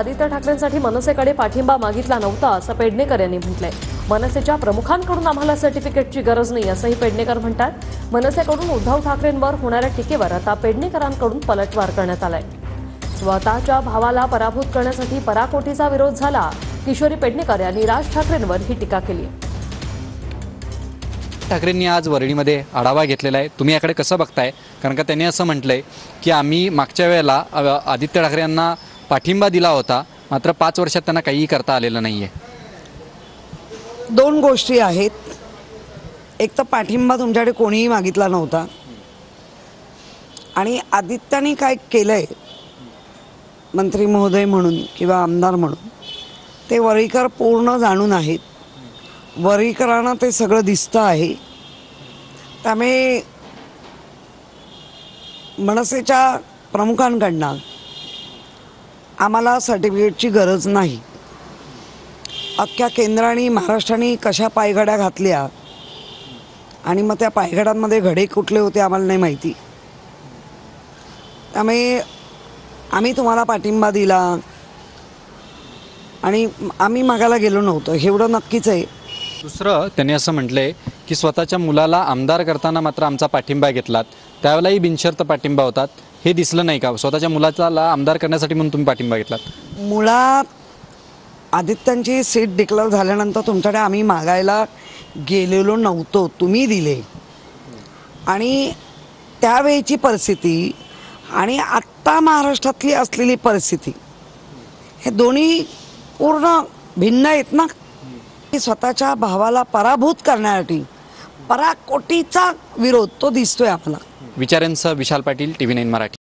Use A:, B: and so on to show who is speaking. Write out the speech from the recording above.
A: आदित्य ठाकरेंसाठी मनसेकडे पाठिंबा मागितला नव्हता असं पेडणेकर यांनी म्हटलंय। मनसेच्या प्रमुखांकडून आम्हाला सर्टिफिकेटची गरज नाही असंही पेडणेकर म्हणतात। मनसेकडून उद्धव ठाकरेंवर होणाऱ्या टीकेवर आता पेडणेकरांकडून पलटवार करण्यात आलाय। स्वतःच्या भावाला पराभूत करण्यासाठी पराकोटीचा विरोध झाला। किशोरी पेडणेकर यांनी राज ठाकरेंवर ही टीका केली।
B: ठाकरेंनी आज वरळीमध्ये आढावा घेतलेला आहे, तुम्ही याकडे कसं बघताय? कारण का त्यांनी असं म्हटलंय की आम्ही मागच्या वेळेला आदित्य ठाकरे यांना पाठिंबा दिला होता, मात्र 5 वर्षात त्यांना काहीही करता आलेलं नाहीये।
C: दोन गोष्टी आहेत, एक तर पाठिंबा तुमच्याकडे कोणीही मागितला नव्हता आणि आदित्याने काय केलंय मंत्री महोदय म्हणून किंवा आमदार म्हणून ते वरळीकर पूर्ण जाणून आहेत। वरळीकरांना ते सगळं दिसतं आहे, त्यामुळे मनसेच्या प्रमुखांकडनं आम्हाला सर्टिफिकेटची गरज नाही। अख्ख्या केंद्राने महाराष्ट्राने कशा पायघड्या घातल्या आणि मग त्या पायघड्यांमध्ये घडे कुठले होते आम्हाला नाही माहिती, त्यामुळे आम्ही तुम्हाला पाठिंबा दिला आणि आम्ही मागायला गेलो नव्हतो एवढं नक्कीच आहे।
B: दुसरं त्यांनी असं म्हटलंय की स्वतःच्या मुलाला आमदार करताना मात्र आमचा पाठिंबा घेतलात, त्यावेळेलाही बिनशर्त पाठिंबा होतात, हे दिसलं नाही का? स्वतःच्या मुलाला आमदार करण्यासाठी म्हणून तुम्ही पाठिंबा घेतलात।
C: मुळात आदित्यांची सीट डिक्लेअर झाल्यानंतर तुमच्याकडे आम्ही मागायला गेलेलो नव्हतो, तुम्ही दिले। आणि त्यावेळची परिस्थिती आणि आत्ता महाराष्ट्रातली असलेली परिस्थिती हे दोन्ही पूर्ण भिन्न आहेत ना। स्वतःच्या भावाला पराभूत करण्यासाठी पराकोटीचा विरोध तो दिसतोय आम्हाला।
B: विचारांसह विशाल पाटील, TV9 मराठी।